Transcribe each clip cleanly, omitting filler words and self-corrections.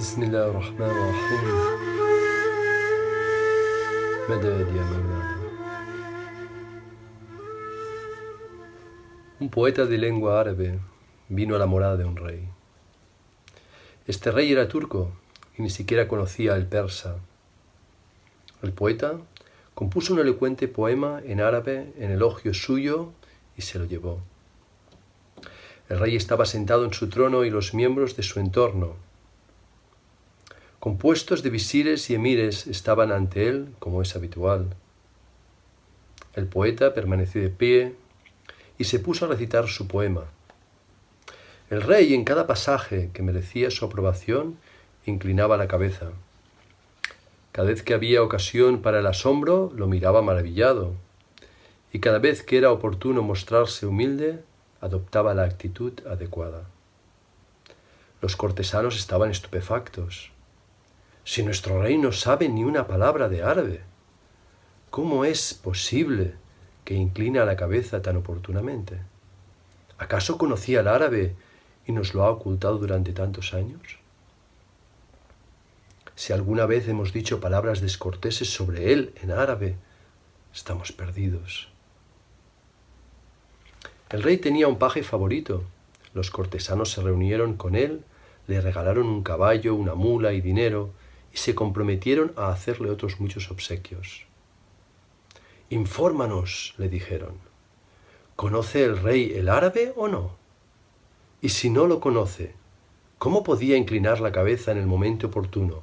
Bismillahirrahmanirrahim. Medad ya Mawlana. Un poeta de lengua árabe vino a la morada de un rey. Este rey era turco y ni siquiera conocía el persa. El poeta compuso un elocuente poema en árabe en elogio suyo y se lo llevó. El rey estaba sentado en su trono y los miembros de su entorno, compuestos de visires y emires, estaban ante él como es habitual. El poeta permaneció de pie y se puso a recitar su poema. El rey, en cada pasaje que merecía su aprobación, inclinaba la cabeza. Cada vez que había ocasión para el asombro, lo miraba maravillado, y cada vez que era oportuno mostrarse humilde, adoptaba la actitud adecuada. Los cortesanos estaban estupefactos. Si nuestro rey no sabe ni una palabra de árabe, ¿cómo es posible que inclina la cabeza tan oportunamente? ¿Acaso conocía el árabe y nos lo ha ocultado durante tantos años? Si alguna vez hemos dicho palabras descorteses sobre él en árabe, estamos perdidos. El rey tenía un paje favorito. Los cortesanos se reunieron con él, le regalaron un caballo, una mula y dinero, y se comprometieron a hacerle otros muchos obsequios. «Infórmanos», le dijeron, ¿conoce el rey el árabe o no? Y si no lo conoce, ¿cómo podía inclinar la cabeza en el momento oportuno?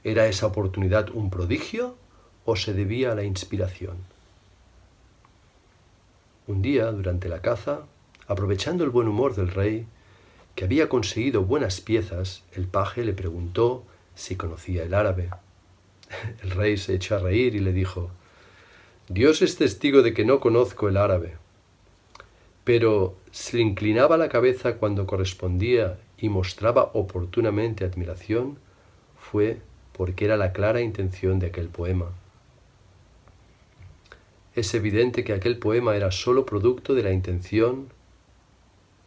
¿Era esa oportunidad un prodigio o se debía a la inspiración? Un día, durante la caza, aprovechando el buen humor del rey, que había conseguido buenas piezas, el paje le preguntó si conocía el árabe. El rey se echó a reír y le dijo: «Dios es testigo de que no conozco el árabe». Pero se le inclinaba la cabeza cuando correspondía y mostraba oportunamente admiración, fue porque era la clara intención de aquel poema. Es evidente que aquel poema era solo producto de la intención.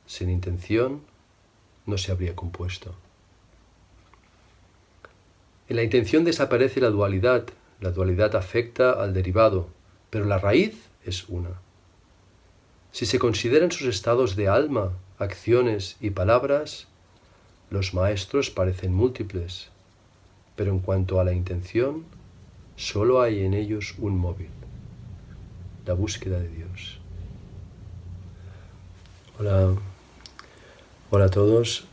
Sin intención no se habría compuesto. En la intención desaparece la dualidad afecta al derivado, pero la raíz es una. Si se consideran sus estados de alma, acciones y palabras, los maestros parecen múltiples, pero en cuanto a la intención, solo hay en ellos un móvil: la búsqueda de Dios. Hola a todos.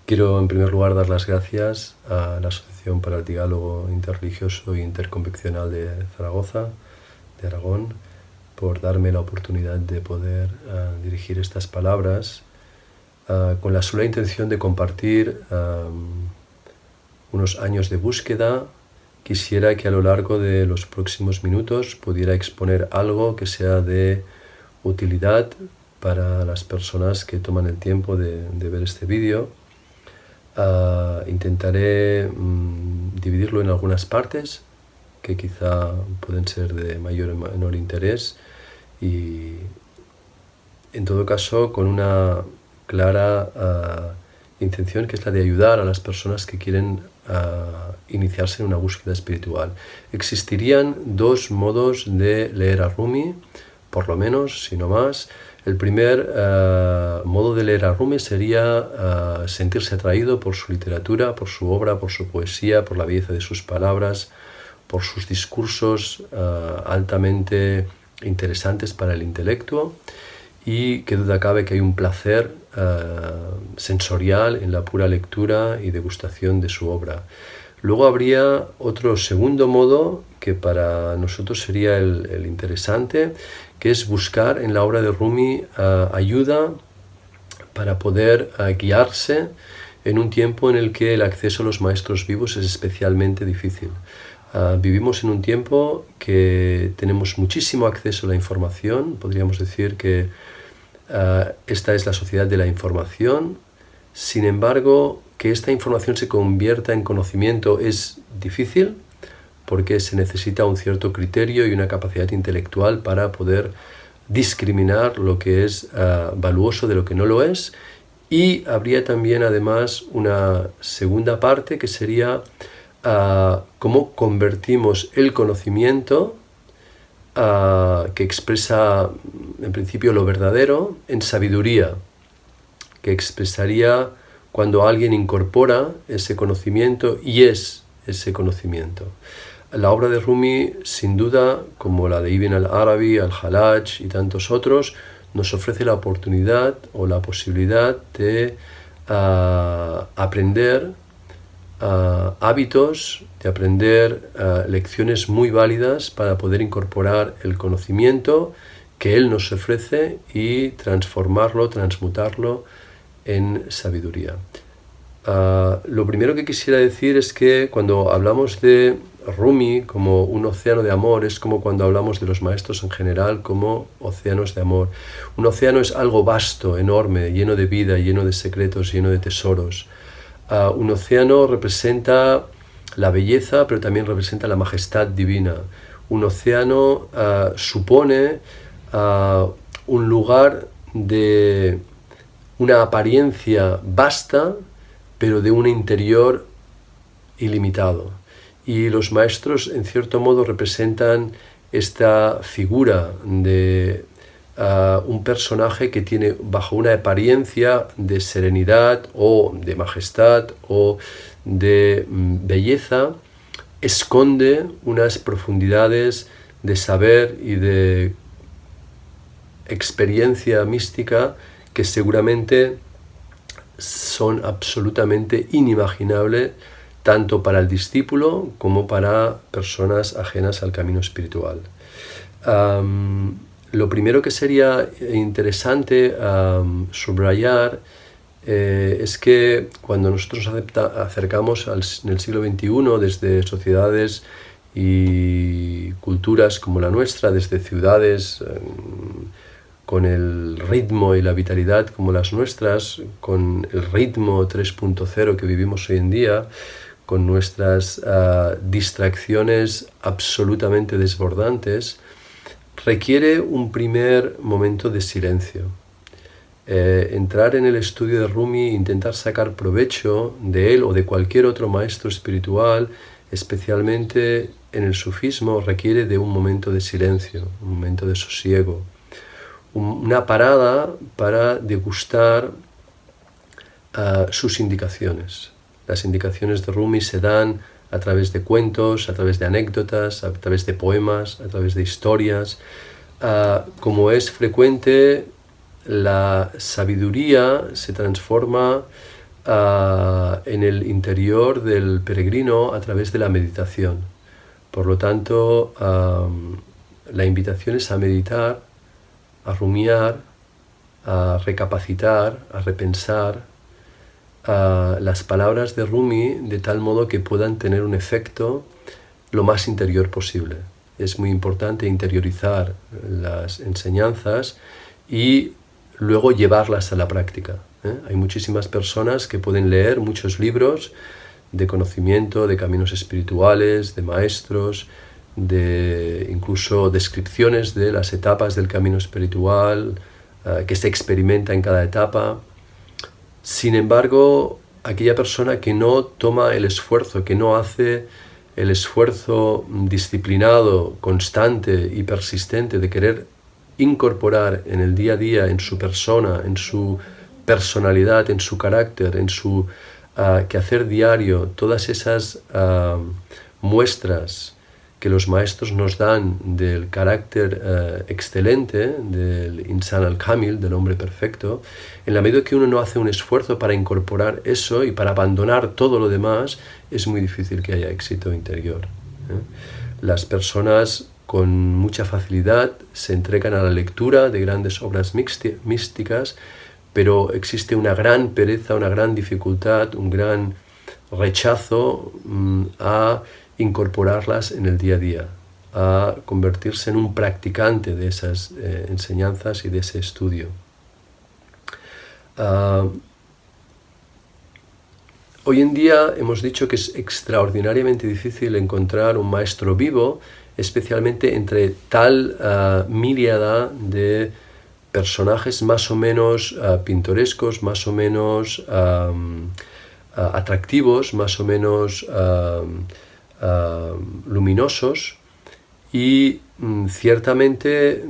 Quiero en primer lugar dar las gracias a la Asociación para el Diálogo Interreligioso e Interconfesional de Zaragoza, de Aragón, por darme la oportunidad de poder dirigir estas palabras con la sola intención de compartir unos años de búsqueda. Quisiera que a lo largo de los próximos minutos pudiera exponer algo que sea de utilidad para las personas que toman el tiempo de ver este vídeo. Intentaré dividirlo en algunas partes que quizá pueden ser de mayor o menor interés, y en todo caso con una clara intención, que es la de ayudar a las personas que quieren iniciarse en una búsqueda espiritual. Existirían dos modos de leer a Rumi, por lo menos, si no más. El primer modo de leer a Rumi sería sentirse atraído por su literatura, por su obra, por su poesía, por la belleza de sus palabras, por sus discursos altamente interesantes para el intelecto, y qué duda cabe que hay un placer sensorial en la pura lectura y degustación de su obra. Luego habría otro segundo modo que para nosotros sería el interesante, que es buscar en la obra de Rumi ayuda para poder guiarse en un tiempo en el que el acceso a los maestros vivos es especialmente difícil. Vivimos en un tiempo que tenemos muchísimo acceso a la información. Podríamos decir que esta es la sociedad de la información. Sin embargo, que esta información se convierta en conocimiento es difícil, porque se necesita un cierto criterio y una capacidad intelectual para poder discriminar lo que es valuoso de lo que no lo es, Y habría también además una segunda parte que sería cómo convertimos el conocimiento que expresa en principio lo verdadero en sabiduría, que expresaría cuando alguien incorpora ese conocimiento y es ese conocimiento. La obra de Rumi, sin duda, como la de Ibn al-Arabi, al-Hallaj y tantos otros, nos ofrece la oportunidad o la posibilidad de aprender hábitos, de aprender lecciones muy válidas para poder incorporar el conocimiento que él nos ofrece y transformarlo, transmutarlo en sabiduría. Lo primero que quisiera decir es que cuando hablamos de Rumi como un océano de amor, es como cuando hablamos de los maestros en general como océanos de amor. Un océano es algo vasto, enorme, lleno de vida, lleno de secretos, lleno de tesoros. Un océano representa la belleza, pero también representa la majestad divina. Un océano supone un lugar de una apariencia vasta, pero de un interior ilimitado. Y los maestros, en cierto modo, representan esta figura de un personaje que tiene bajo una apariencia de serenidad o de majestad o de belleza, esconde unas profundidades de saber y de experiencia mística que seguramente son absolutamente inimaginables tanto para el discípulo como para personas ajenas al camino espiritual. Lo primero que sería interesante subrayar es que cuando nosotros acercamos en el siglo XXI desde sociedades y culturas como la nuestra, desde ciudades con el ritmo y la vitalidad como las nuestras, con el ritmo 3.0 que vivimos hoy en día, con nuestras distracciones absolutamente desbordantes, requiere un primer momento de silencio. Entrar en el estudio de Rumi, intentar sacar provecho de él o de cualquier otro maestro espiritual, especialmente en el sufismo, requiere de un momento de silencio, un momento de sosiego, una parada para degustar sus indicaciones. Las indicaciones de Rumi se dan a través de cuentos, a través de anécdotas, a través de poemas, a través de historias. Como es frecuente, la sabiduría se transforma en el interior del peregrino a través de la meditación. Por lo tanto, la invitación es a meditar, a rumiar, a recapacitar, a repensar las palabras de Rumi de tal modo que puedan tener un efecto lo más interior posible. Es muy importante interiorizar las enseñanzas y luego llevarlas a la práctica. Hay muchísimas personas que pueden leer muchos libros de conocimiento, de caminos espirituales, de maestros, de incluso descripciones de las etapas del camino espiritual, que se experimenta en cada etapa. Sin embargo, aquella persona que no toma el esfuerzo, que no hace el esfuerzo disciplinado, constante y persistente de querer incorporar en el día a día, en su persona, en su personalidad, en su carácter, en su quehacer diario, todas esas muestras que los maestros nos dan del carácter excelente, del insan al-kamil, del hombre perfecto, en la medida que uno no hace un esfuerzo para incorporar eso y para abandonar todo lo demás, es muy difícil que haya éxito interior. Las personas con mucha facilidad se entregan a la lectura de grandes obras místicas, pero existe una gran pereza, una gran dificultad, un gran rechazo a incorporarlas en el día a día, a convertirse en un practicante de esas enseñanzas y de ese estudio. Hoy en día hemos dicho que es extraordinariamente difícil encontrar un maestro vivo, especialmente entre tal míriada de personajes más o menos pintorescos, más o menos atractivos, más o menos luminosos, y ciertamente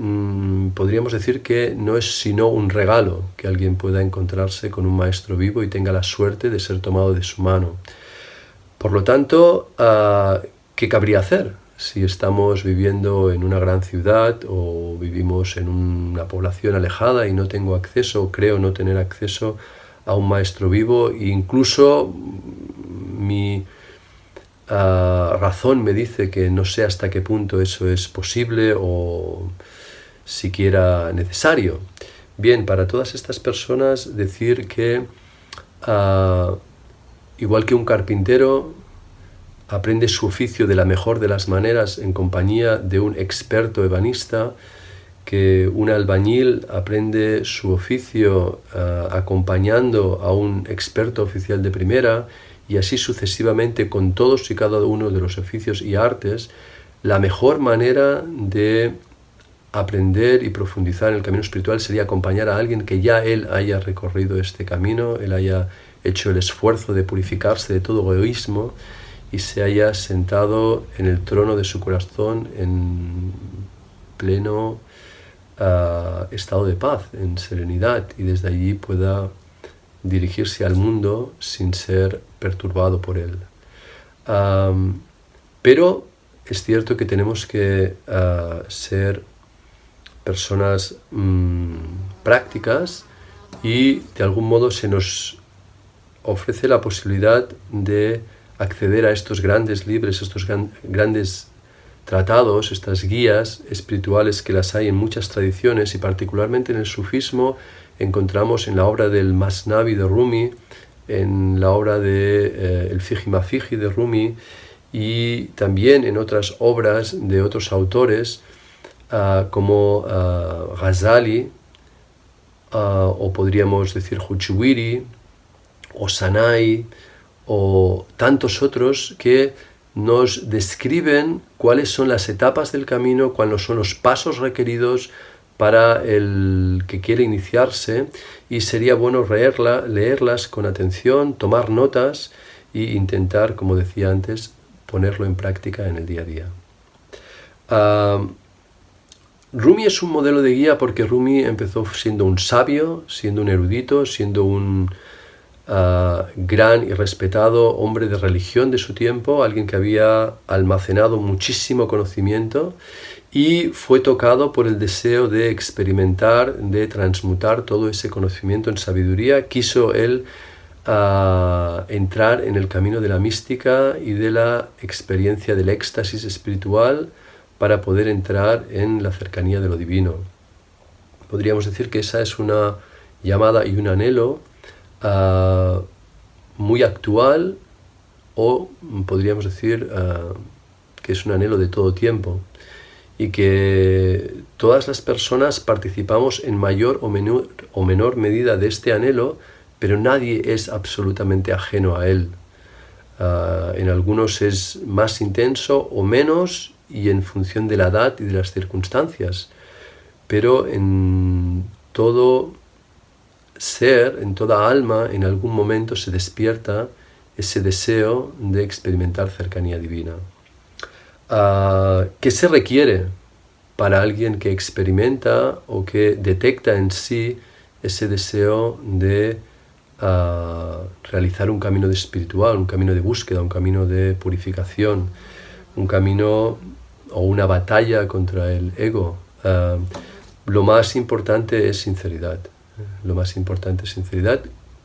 podríamos decir que no es sino un regalo que alguien pueda encontrarse con un maestro vivo y tenga la suerte de ser tomado de su mano. Por lo tanto, ¿qué cabría hacer si estamos viviendo en una gran ciudad o vivimos en una población alejada y no tengo acceso, o creo no tener acceso a un maestro vivo? E incluso mi razón me dice que no sé hasta qué punto eso es posible o siquiera necesario. Bien, para todas estas personas decir que igual que un carpintero aprende su oficio de la mejor de las maneras en compañía de un experto ebanista, que un albañil aprende su oficio acompañando a un experto oficial de primera, y así sucesivamente con todos y cada uno de los oficios y artes, la mejor manera de aprender y profundizar en el camino espiritual sería acompañar a alguien que ya él haya recorrido este camino, él haya hecho el esfuerzo de purificarse de todo egoísmo y se haya sentado en el trono de su corazón en pleno estado de paz, en serenidad, y desde allí pueda dirigirse al mundo sin ser perturbado por él. Pero es cierto que tenemos que ser personas prácticas, y de algún modo se nos ofrece la posibilidad de acceder a estos grandes libros, estos grandes tratados, estas guías espirituales que las hay en muchas tradiciones, y particularmente en el sufismo encontramos en la obra del Masnavi de Rumi, en la obra de el Fiji Mafiji de Rumi, y también en otras obras de otros autores como Ghazali, o podríamos decir Huchuwiri, o Sanai, o tantos otros que nos describen cuáles son las etapas del camino, cuáles son los pasos requeridos para el que quiere iniciarse, y sería bueno leerlas con atención, tomar notas e intentar, como decía antes, ponerlo en práctica en el día a día. Rumi es un modelo de guía porque Rumi empezó siendo un sabio, siendo un erudito, siendo un gran y respetado hombre de religión de su tiempo, alguien que había almacenado muchísimo conocimiento y fue tocado por el deseo de experimentar, de transmutar todo ese conocimiento en sabiduría. Quiso él entrar en el camino de la mística y de la experiencia del éxtasis espiritual para poder entrar en la cercanía de lo divino. Podríamos decir que esa es una llamada y un anhelo muy actual, o podríamos decir que es un anhelo de todo tiempo, y que todas las personas participamos en mayor o menor medida de este anhelo, pero nadie es absolutamente ajeno a él. En algunos es más intenso o menos, y en función de la edad y de las circunstancias, pero en todo ser, en toda alma, en algún momento se despierta ese deseo de experimentar cercanía divina. ¿Qué se requiere para alguien que experimenta o que detecta en sí ese deseo de realizar un camino espiritual, un camino de búsqueda, un camino de purificación, un camino o una batalla contra el ego? Lo más importante es sinceridad. Lo más importante es sinceridad,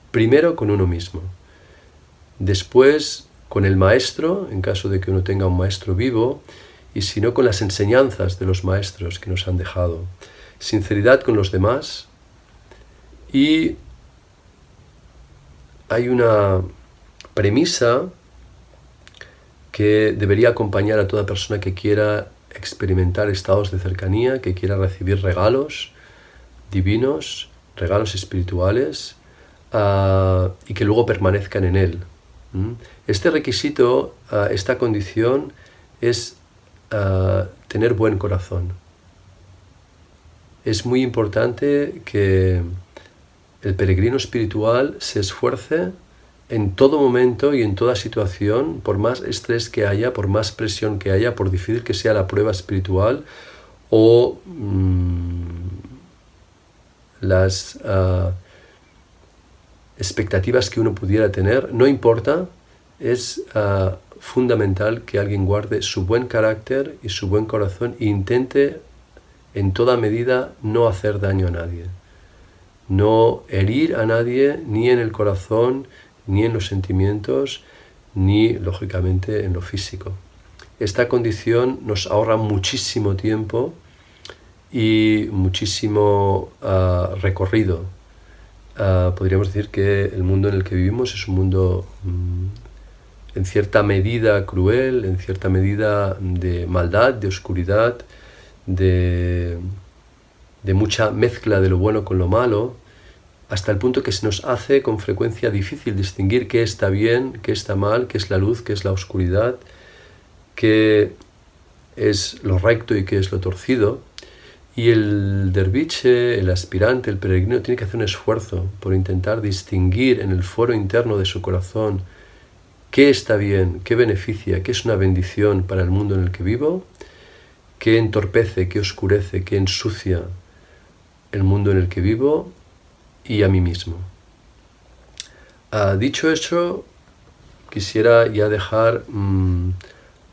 primero con uno mismo, después con el maestro, en caso de que uno tenga un maestro vivo, y si no, con las enseñanzas de los maestros que nos han dejado. Sinceridad con los demás, y hay una premisa que debería acompañar a toda persona que quiera experimentar estados de cercanía, que quiera recibir regalos divinos, regalos espirituales, y que luego permanezcan en él. Este requisito, esta condición, es tener buen corazón. es muy importante que el peregrino espiritual se esfuerce en todo momento y en toda situación, por más estrés que haya, por más presión que haya, por difícil que sea la prueba espiritual o las expectativas que uno pudiera tener, no importa, es fundamental que alguien guarde su buen carácter y su buen corazón e intente en toda medida no hacer daño a nadie, no herir a nadie ni en el corazón, ni en los sentimientos, ni lógicamente en lo físico. Esta condición nos ahorra muchísimo tiempo y muchísimo recorrido. Podríamos decir que el mundo en el que vivimos es un mundo en cierta medida cruel, en cierta medida de maldad, de oscuridad, de mucha mezcla de lo bueno con lo malo, hasta el punto que se nos hace con frecuencia difícil distinguir qué está bien, qué está mal, qué es la luz, qué es la oscuridad, qué es lo recto y qué es lo torcido. Y el derviche, el aspirante, el peregrino tiene que hacer un esfuerzo por intentar distinguir en el foro interno de su corazón qué está bien, qué beneficia, qué es una bendición para el mundo en el que vivo, qué entorpece, qué oscurece, qué ensucia el mundo en el que vivo y a mí mismo. Dicho eso, quisiera ya dejar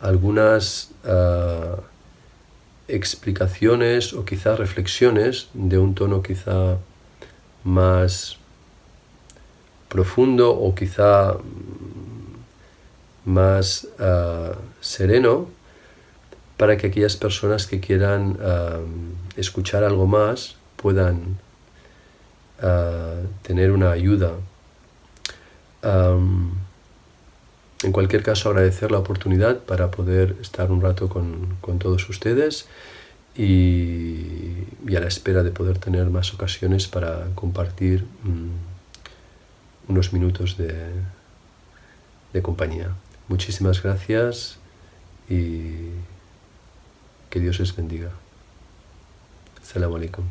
algunas explicaciones o quizá reflexiones de un tono quizá más profundo o quizá más sereno para que aquellas personas que quieran escuchar algo más puedan tener una ayuda. En cualquier caso, agradecer la oportunidad para poder estar un rato con todos ustedes y a la espera de poder tener más ocasiones para compartir unos minutos de compañía. Muchísimas gracias y que Dios les bendiga. Assalamu alaikum.